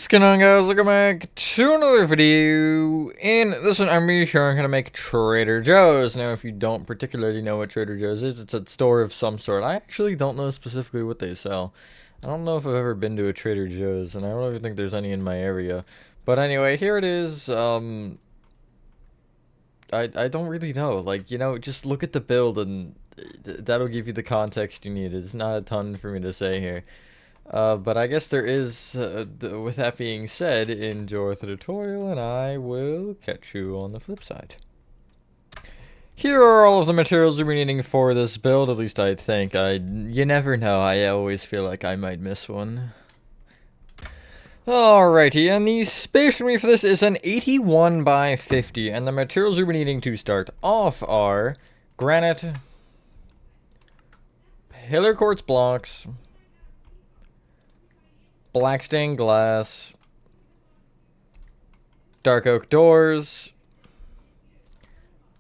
What's going on, guys? Welcome back to another video. In this one, I'm really sure I'm going to make Trader Joe's. Now, if you don't particularly know what Trader Joe's is, it's a store of some sort. I actually don't know specifically what they sell. I don't know if I've ever been to a Trader Joe's, and I don't even think there's any in my area. But anyway, here it is. I don't really know. Like, just look at the build, and that'll give you the context you need. It's not a ton for me to say here. But I guess there is, with that being said, enjoy the tutorial, and I will catch you on the flip side. Here are all of the materials we'll be needing for this build, at least I think. You never know, I always feel like I might miss one. Alrighty, and the space for me for this is an 81 by 50, and the materials we'll be needing to start off are granite, pillar quartz blocks, black stained glass, dark oak doors,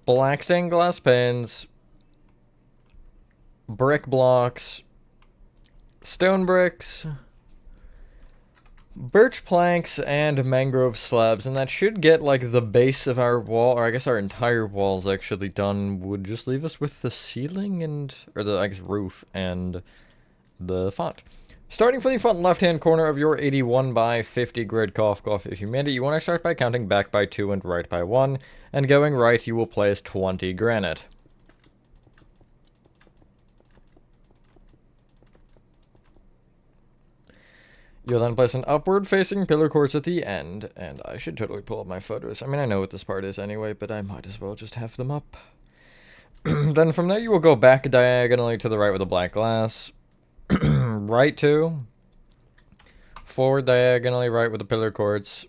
black stained glass pins, brick blocks, stone bricks, birch planks, and mangrove slabs. And that should get like the base of our wall, or I guess our entire wall's actually done. Would just leave us with the ceiling or the, I guess, roof and the font. Starting from the front left-hand corner of your 81 by 50 grid, cough, cough, if you made it, you want to start by counting back by 2 and right by 1, and going right, you will place 20 granite. You'll then place an upward-facing pillar quartz at the end, and I should totally pull up my photos. I mean, I know what this part is anyway, but I might as well just have them up. Then from there, you will go back diagonally to the right with a black glass. Right 2, forward diagonally right with a pillar quartz,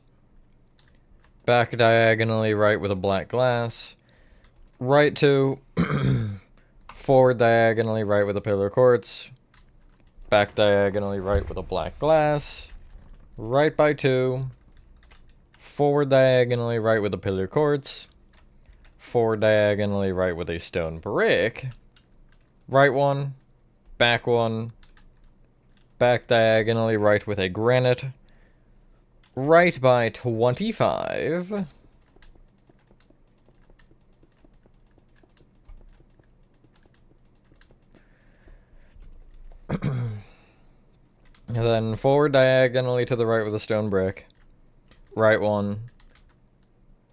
back diagonally right with a black glass, right 2, forward diagonally right with a pillar quartz, back diagonally right with a black glass, right by 2, forward diagonally right with a pillar quartz, forward diagonally right with a stone brick, right 1, back 1, back diagonally right with a granite, right by 25, and then forward diagonally to the right with a stone brick, right 1,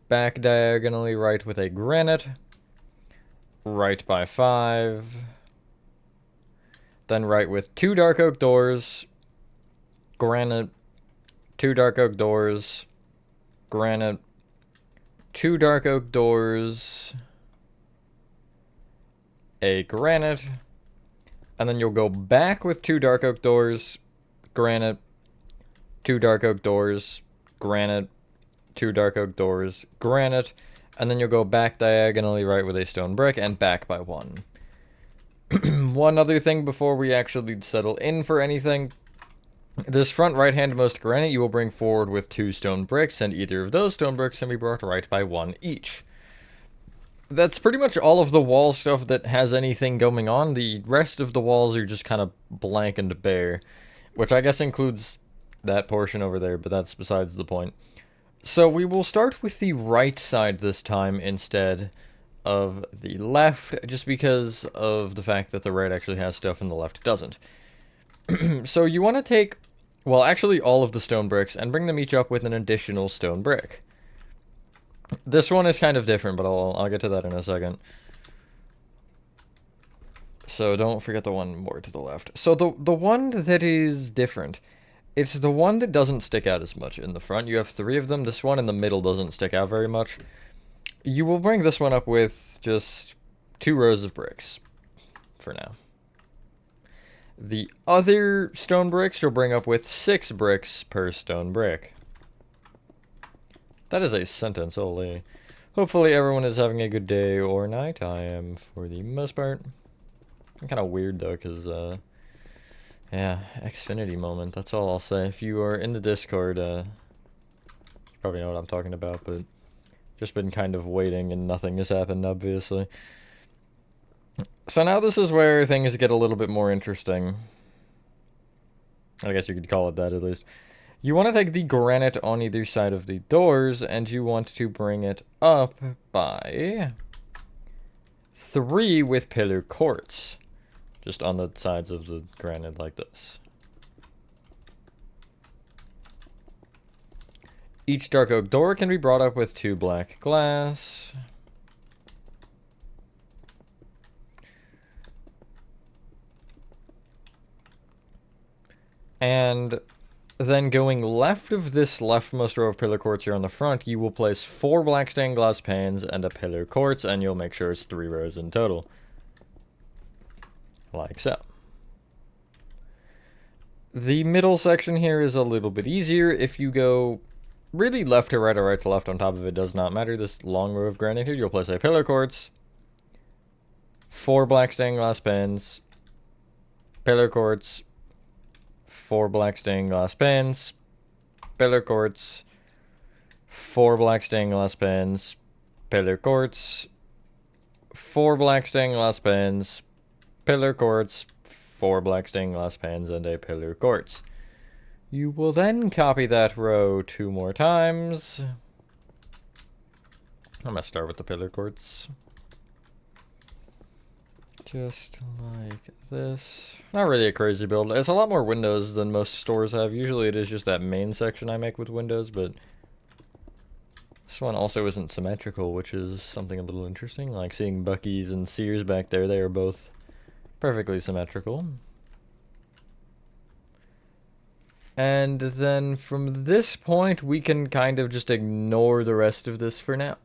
back diagonally right with a granite, right by 5, then right with 2 dark oak doors, granite, 2 dark oak doors, granite, 2 dark oak doors, a granite, and then you'll go back with 2 dark oak doors, granite, 2 dark oak doors, granite, 2 dark oak doors, granite, and then you'll go back diagonally right with a stone brick and back by 1. One other thing before we actually settle in for anything. This front right-handmost granite you will bring forward with 2 stone bricks, and either of those stone bricks can be brought right by 1 each. That's pretty much all of the wall stuff that has anything going on. The rest of the walls are just kind of blank and bare, which I guess includes that portion over there, but that's besides the point. So we will start with the right side this time instead of the left, just because of the fact that the right actually has stuff and the left doesn't. So you want to take, well, actually all of the stone bricks and bring them each up with an additional stone brick. This one is kind of different, but I'll get to that in a second. So don't forget the one more to the left. So the one that is different, it's the one that doesn't stick out as much in the front. You have 3 of them. This one in the middle doesn't stick out very much. You will bring this one up with just 2 rows of bricks for now. The other stone bricks you'll bring up with 6 bricks per stone brick. That is a sentence, holy. Hopefully everyone is having a good day or night. I am for the most part. I'm kind of weird though, because, yeah, Xfinity moment, that's all I'll say. If you are in the Discord, you probably know what I'm talking about, but just been kind of waiting and nothing has happened, obviously. So now this is where things get a little bit more interesting. I guess you could call it that, at least. You want to take the granite on either side of the doors, and you want to bring it up by 3 with pillar quartz. Just on the sides of the granite like this. Each dark oak door can be brought up with 2 black glass. And then going left of this leftmost row of pillar quartz here on the front, you will place 4 black stained glass panes and a pillar quartz, and you'll make sure it's 3 rows in total. Like so. The middle section here is a little bit easier. If you go really left to right or right to left on top of it, does not matter. This long row of granite here, you'll place a pillar quartz, 4 black stained glass panes, pillar quartz, 4 black stained glass panes, pillar quartz, 4 black stained glass panes, pillar quartz, 4 black stained glass panes, pillar quartz, 4 black stained glass panes, and a pillar quartz. You will then copy that row 2 more times. I'm gonna start with the pillar quartz. Just like this. Not really a crazy build. It's a lot more windows than most stores have. Usually it is just that main section I make with windows, but this one also isn't symmetrical, which is something a little interesting. Like seeing Buc-ee's and Sears back there, they are both perfectly symmetrical. And then from this point, we can kind of just ignore the rest of this for now.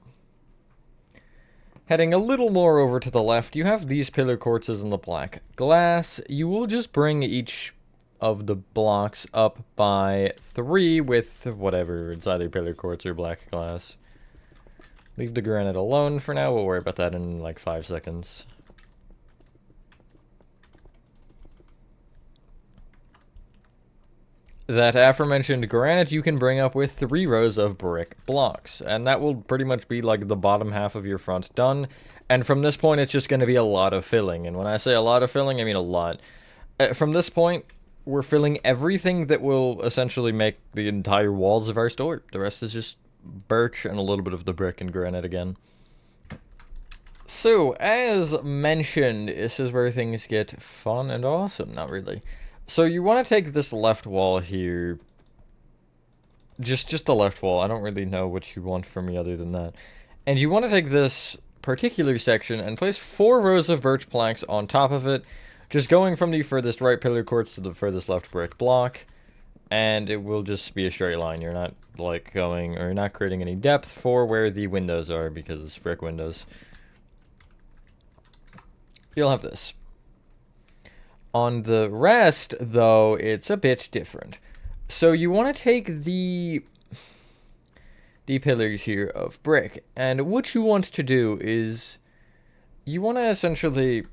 Heading a little more over to the left, you have these pillar quartzes in the black glass. You will just bring each of the blocks up by 3 with whatever, it's either pillar quartz or black glass. Leave the granite alone for now, we'll worry about that in like 5 seconds. That aforementioned granite you can bring up with 3 rows of brick blocks, and that will pretty much be like the bottom half of your front done. And from this point, it's just going to be a lot of filling. And when I say a lot of filling, I mean a lot. From this point, we're filling everything that will essentially make the entire walls of our store. The rest is just birch and a little bit of the brick and granite again. So, as mentioned, this is where things get fun and awesome. Not really. So you want to take this left wall here, just the left wall, I don't really know what you want from me other than that. And you want to take this particular section and place 4 rows of birch planks on top of it, just going from the furthest right pillar quartz to the furthest left brick block, and it will just be a straight line. You're not like going, or you're not creating any depth for where the windows are because it's brick windows. You'll have this. On the rest, though, it's a bit different. So you want to take the pillars here of brick, and what you want to do is you want to essentially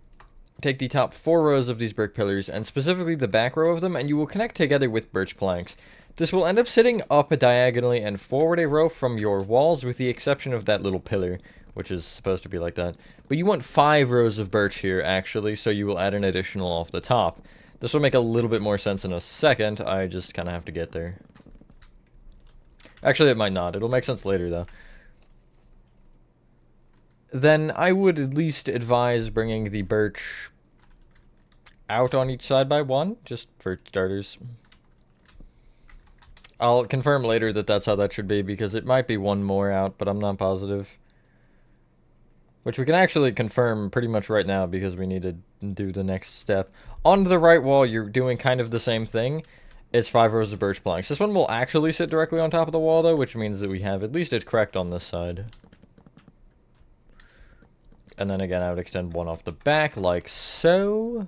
take the top 4 rows of these brick pillars, and specifically the back row of them, and you will connect together with birch planks. This will end up sitting up diagonally and forward a row from your walls, with the exception of that little pillar, which is supposed to be like that. But you want 5 rows of birch here, actually, so you will add an additional off the top. This will make a little bit more sense in a second. I just kind of have to get there. Actually, it might not. It'll make sense later, though. Then I would at least advise bringing the birch out on each side by 1, just for starters. I'll confirm later that that's how that should be, because it might be 1 more out, but I'm not positive. Which we can actually confirm pretty much right now because we need to do the next step. On the right wall, you're doing kind of the same thing. It's 5 rows of birch planks. This one will actually sit directly on top of the wall, though, which means that we have at least it correct on this side. And then again, I would extend 1 off the back, like so.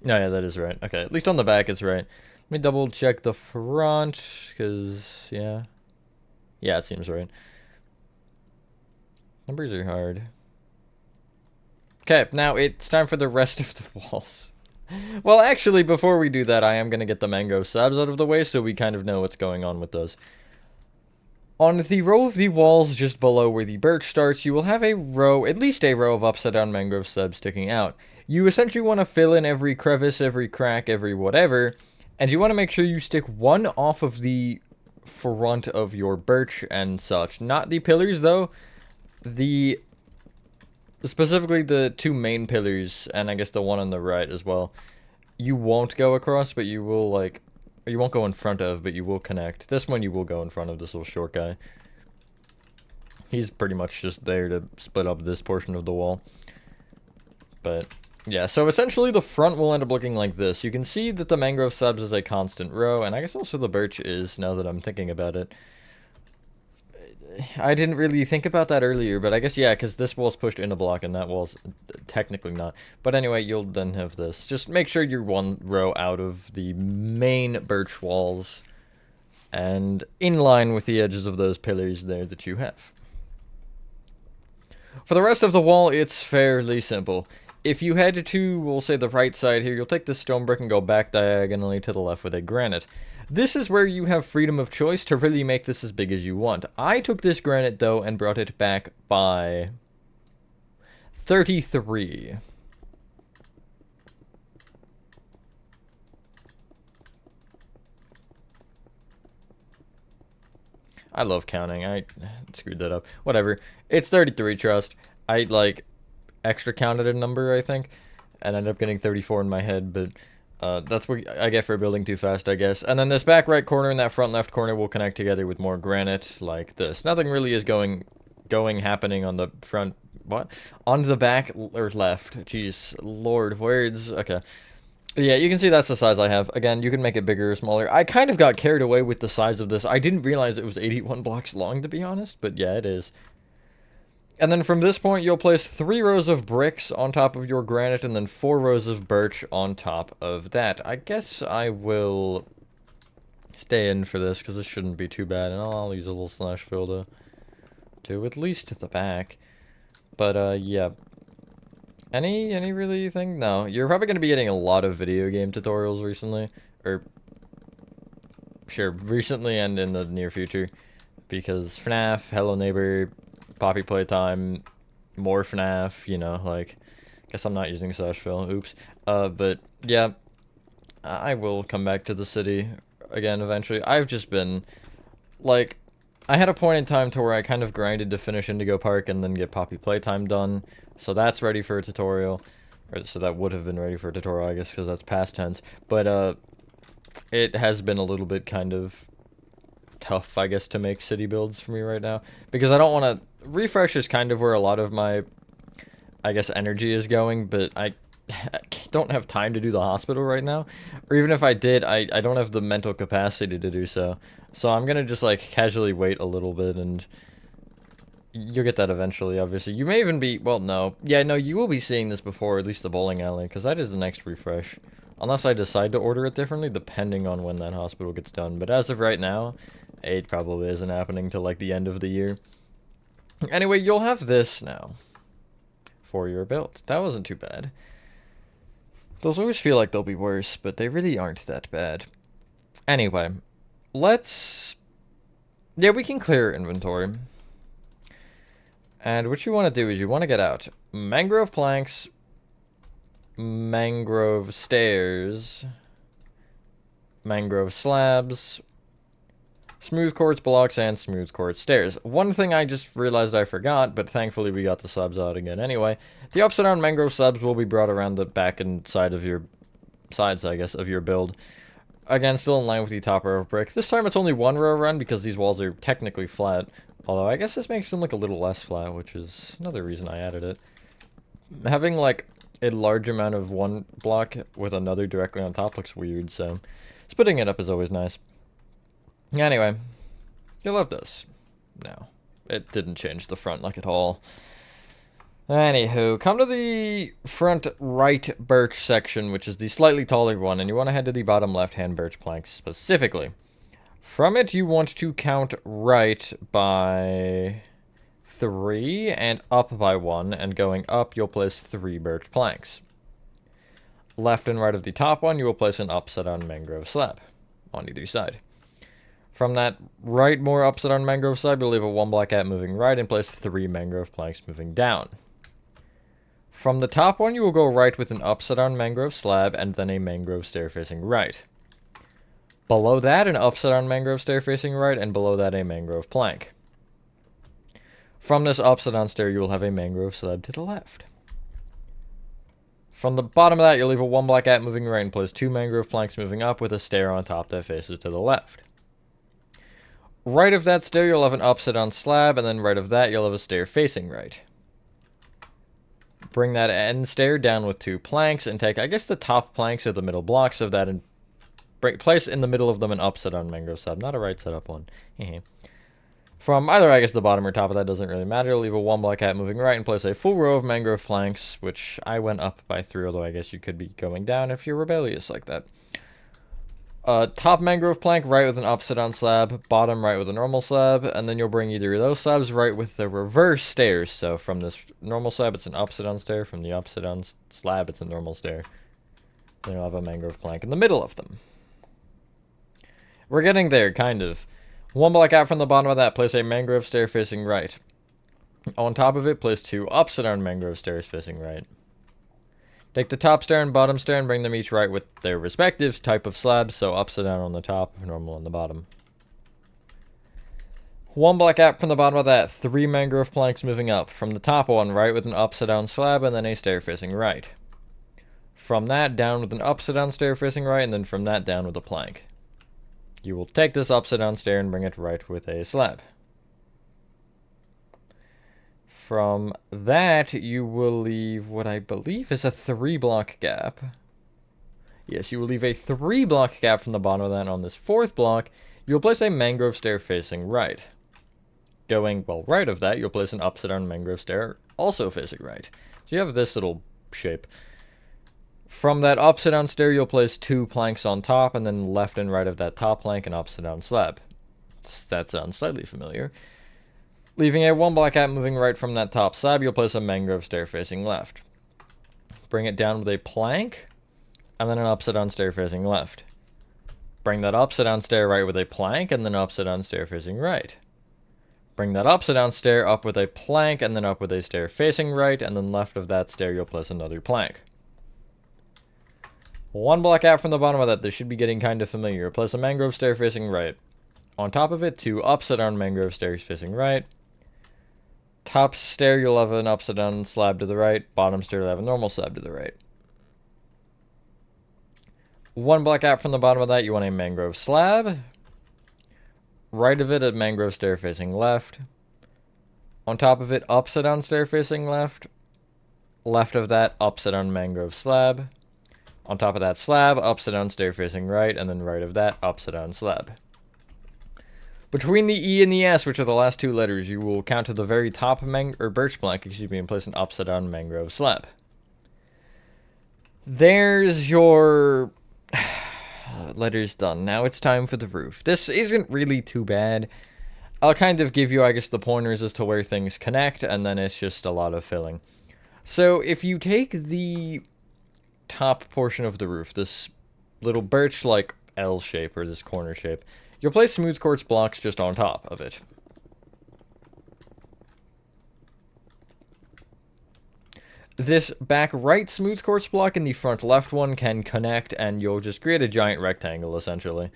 No, yeah, that is right. Okay, at least on the back it's right. Let me double check the front, because, yeah. Yeah, it seems right. Numbers are hard. Okay, now it's time for the rest of the walls. Well, actually, before we do that, I am going to get the mango slabs out of the way so we kind of know what's going on with those. On the row of the walls just below where the birch starts, you will have a row, at least a row of upside-down mangrove slabs sticking out. You essentially want to fill in every crevice, every crack, every whatever, And you want to make sure you stick one off of the front of your birch and such. Not the pillars, though. Specifically the two main pillars, and I guess the one on the right as well. You won't go across, but you will, like... Or you won't go in front of, but you will connect. This one you will go in front of, this little short guy. He's pretty much just there to split up this portion of the wall. But... yeah, so essentially the front will end up looking like this. You can see that the mangrove slabs is a constant row, and I guess also the birch is, now that I'm thinking about it. I didn't really think about that earlier, but I guess, yeah, because this wall's pushed in a block, and that wall's technically not. But anyway, you'll then have this. Just make sure you're one row out of the main birch walls, and in line with the edges of those pillars there that you have. For the rest of the wall, it's fairly simple. If you head to, we'll say, the right side here, you'll take this stone brick and go back diagonally to the left with a granite. This is where you have freedom of choice to really make this as big as you want. I took this granite, though, and brought it back by 33. I love counting. I screwed that up. Whatever. It's 33, trust. I, like... extra counted a number, I think, and ended up getting 34 in my head, but that's what I get for building too fast, I guess. And then this back right corner and that front left corner will connect together with more granite like this. Nothing really is happening on the front, what? On the back or left. Jeez, Lord, words. Okay. Yeah, you can see that's the size I have. Again, you can make it bigger or smaller. I kind of got carried away with the size of this. I didn't realize it was 81 blocks long, to be honest, but yeah, it is. And then from this point, you'll place 3 rows of bricks on top of your granite, and then 4 rows of birch on top of that. I guess I will stay in for this, because this shouldn't be too bad, and I'll use a little slash fill to at least the back. But, yeah. Any really thing? No. You're probably going to be getting a lot of video game tutorials recently, or, sure, recently and in the near future, because FNAF, Hello Neighbor... Poppy Playtime, more FNAF, you know, like, guess I'm not using slash fill, oops. But, yeah, I will come back to the city again eventually. I've just been, like, I had a point in time to where I kind of grinded to finish Indigo Park and then get Poppy Playtime done, so that's ready for a tutorial, or so that would have been ready for a tutorial, I guess, because that's past tense, but, it has been a little bit kind of tough, I guess, to make city builds for me right now, because I don't want to... Refresh is kind of where a lot of my, I guess, energy is going, but I don't have time to do the hospital right now, or even if I did, I don't have the mental capacity to do so, so I'm gonna just, like, casually wait a little bit, and you'll get that eventually, obviously. You may even be, well, no, yeah, no, you will be seeing this before, at least the bowling alley, because that is the next refresh, unless I decide to order it differently, depending on when that hospital gets done, but as of right now, it probably isn't happening till, like, the end of the year. Anyway, you'll have this now for your build. That wasn't too bad. Those always feel like they'll be worse, but they really aren't that bad. Anyway, let's... yeah, we can clear inventory. And what you want to do is you want to get out mangrove planks, mangrove stairs, mangrove slabs, smooth quartz blocks, and smooth quartz stairs. One thing I just realized I forgot, but thankfully we got the slabs out again anyway. The upside down mangrove slabs will be brought around the back and side of your... sides, I guess, of your build. Again, still in line with the top row of brick. This time it's only 1 row run because these walls are technically flat. Although I guess this makes them look a little less flat, which is another reason I added it. Having, like, a large amount of one block with another directly on top looks weird, so splitting it up is always nice. Anyway, you'll love this. No, it didn't change the front like at all. Anywho, come to the front right birch section, which is the slightly taller one, and you want to head to the bottom left-hand birch plank specifically. From it, you want to count right by 3 and up by 1, and going up, you'll place 3 birch planks. Left and right of the top one, you will place an upside-down mangrove slab on either side. From that right more upside down mangrove slab, you'll leave a 1 block gap moving right and place 3 mangrove planks moving down. From the top one, you will go right with an upside down mangrove slab and then a mangrove stair facing right. Below that, an upside-down mangrove stair facing right, and below that, a mangrove plank. From this upside-down stair, you will have a mangrove slab to the left. From the bottom of that, you'll leave a 1 block gap moving right and place 2 mangrove planks moving up with a stair on top that faces to the left. Right of that stair, you'll have an upside-down slab, and then right of that, you'll have a stair facing right. Bring that end stair down with 2 planks and take, I guess, the top planks or the middle blocks of that and place in the middle of them an upside-down mangrove slab, not a right side-up one. From either, I guess, the bottom or top of that doesn't really matter. Leave a 1 block gap moving right and place a full row of mangrove planks, which I went up by 3, although I guess you could be going down if you're rebellious like that. Top mangrove plank right with an upside-down slab, bottom right with a normal slab, and then you'll bring either of those slabs right with the reverse stairs. So from this normal slab, it's an upside-down stair. From the upside-down slab, it's a normal stair. Then you'll have a mangrove plank in the middle of them. We're getting there, kind of. 1 block out from the bottom of that, place a mangrove stair facing right. On top of it, place 2 upside-down mangrove stairs facing right. Take the top stair and bottom stair and bring them each right with their respective type of slabs, so upside down on the top, normal on the bottom. 1 block out from the bottom of that, 3 mangrove planks moving up. From the top one, right with an upside down slab and then a stair facing right. From that, down with an upside down stair facing right, and then from that, down with a plank. You will take this upside down stair and bring it right with a slab. From that, you will leave what I believe is a 3 block gap. Yes, you will leave a 3 block gap from the bottom of that, and on this 4th block, you'll place a mangrove stair facing right. Going, well, right of that, you'll place an upside down mangrove stair also facing right. So you have this little shape. From that upside down stair, you'll place 2 planks on top, and then left and right of that top plank, an upside down slab. That sounds slightly familiar. Leaving a 1 block gap moving right from that top slab, you'll place a mangrove stair facing left. Bring it down with a plank, and then an upside down stair facing left. Bring that upside down stair right with a plank, and then upside down stair facing right. Bring that upside down stair up with a plank, and then up with a stair facing right, and then left of that stair, you'll place another plank. 1 block out from the bottom of that, this should be getting kind of familiar. Place a mangrove stair facing right. On top of it, 2 upside down mangrove stairs facing right. Top stair, you'll have an upside down slab to the right. Bottom stair, you'll have a normal slab to the right. 1 block out from the bottom of that, you want a mangrove slab. Right of it, a mangrove stair facing left. On top of it, upside down stair facing left. Left of that, upside down mangrove slab. On top of that slab, upside down stair facing right, and then right of that, upside down slab. Between the E and the S, which are the last 2 letters, you will count to the very top birch plank, and place an upside down mangrove slab. There's your letters done. Now it's time for the roof. This isn't really too bad. I'll kind of give you, I guess, the pointers as to where things connect, and then it's just a lot of filling. So if you take the top portion of the roof, this little birch-like L shape, or this corner shape, you'll place smooth quartz blocks just on top of it. This back right smooth quartz block and the front left one can connect, and you'll just create a giant rectangle, essentially.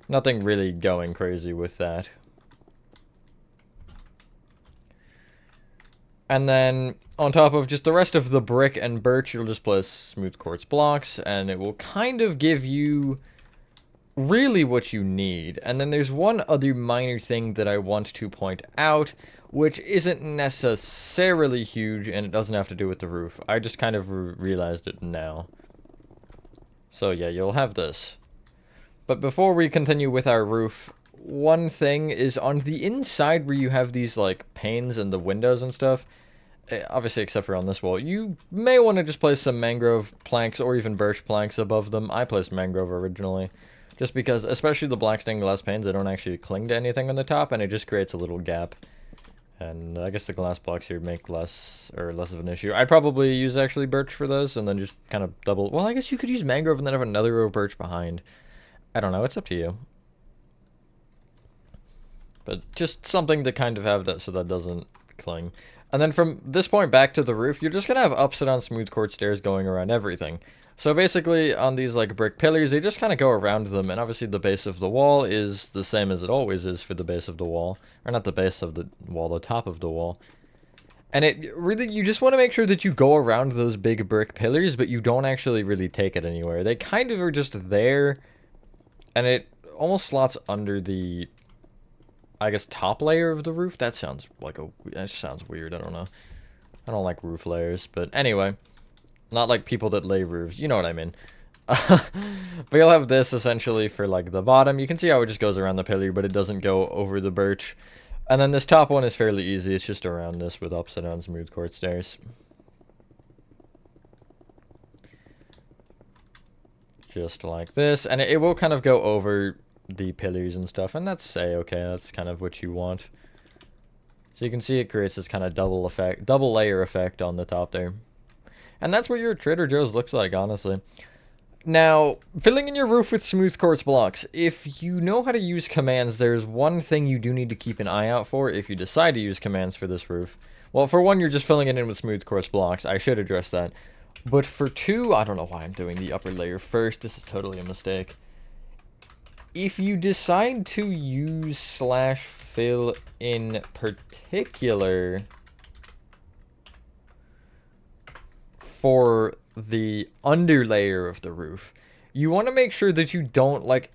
Nothing really going crazy with that. And then, on top of just the rest of the brick and birch, you'll just place smooth quartz blocks, and it will kind of give you really what you need. And then there's one other minor thing that I want to point out, which isn't necessarily huge, and it doesn't have to do with the roof. I just kind of realized it now. So yeah, you'll have this. But before we continue with our roof, one thing is on the inside where you have these like panes and the windows and stuff, obviously except for on this wall, you may want to just place some mangrove planks or even birch planks above them. I placed mangrove originally, just because, especially the black stained glass panes, they don't actually cling to anything on the top, and it just creates a little gap. And I guess the glass blocks here make less of an issue. I'd probably use actually birch for those, and then just kind of double. Well, I guess you could use mangrove and then have another row of birch behind. I don't know. It's up to you. But just something to kind of have that so that doesn't cling. And then from this point back to the roof, you're just going to have upside down smooth quartz stairs going around everything. So basically, on these like brick pillars, they just kind of go around them, and obviously the base of the wall is the same as it always is for the base of the wall. Or not the base of the wall, the top of the wall. And it really, you just want to make sure that you go around those big brick pillars, but you don't actually really take it anywhere. They kind of are just there, and it almost slots under the, I guess, top layer of the roof. That sounds weird, I don't know. I don't like roof layers, but anyway. Not like people that lay roofs, you know what I mean. But you'll have this essentially for like the bottom. You can see how it just goes around the pillar, but it doesn't go over the birch. And then this top one is fairly easy. It's just around this with upside down smooth quartz stairs. Just like this. And it will kind of go over the pillars and stuff. And that's okay. That's kind of what you want. So you can see it creates this kind of double layer effect on the top there. And that's what your Trader Joe's looks like, honestly. Now, filling in your roof with smooth quartz blocks. If you know how to use commands, there's one thing you do need to keep an eye out for if you decide to use commands for this roof. Well, for one, you're just filling it in with smooth quartz blocks. I should address that. But for two, I don't know why I'm doing the upper layer first. This is totally a mistake. If you decide to use /fill in particular for the underlayer of the roof, you want to make sure that you don't, like,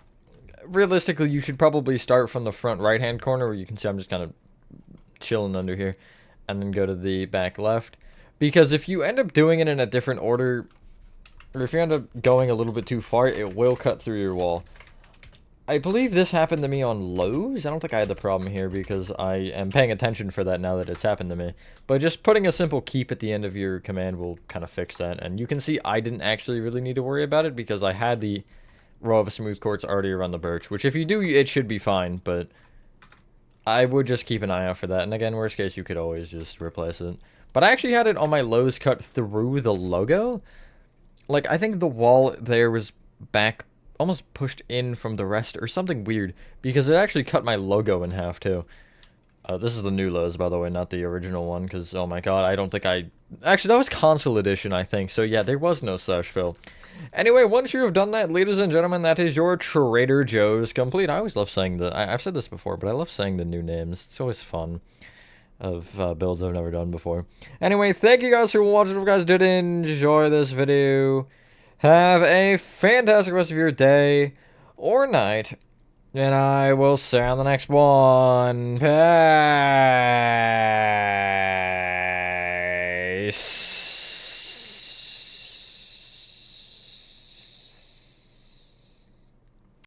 realistically, you should probably start from the front right-hand corner where you can see I'm just kind of chilling under here, and then go to the back left. Because if you end up doing it in a different order, or if you end up going a little bit too far, it will cut through your wall. I believe this happened to me on Lowe's. I don't think I had the problem here because I am paying attention for that now that it's happened to me. But just putting a simple keep at the end of your command will kind of fix that. And you can see I didn't actually really need to worry about it because I had the row of smooth quartz already around the birch. Which if you do, it should be fine. But I would just keep an eye out for that. And again, worst case, you could always just replace it. But I actually had it on my Lowe's cut through the logo. Like, I think the wall there was back almost pushed in from the rest or something weird because it actually cut my logo in half too. This is the new Lowe's, by the way, not the original one, because oh my god, I don't think actually that was console edition, I think. So yeah, there was no /fill. Anyway, once you have done that, ladies and gentlemen, that is your Trader Joe's complete. I always love saying I've said this before, but I love saying the new names. It's always fun of builds I've never done before. Anyway, thank you guys for watching. If you guys did enjoy this video, have a fantastic rest of your day or night, and I will see you on the next one. Peace.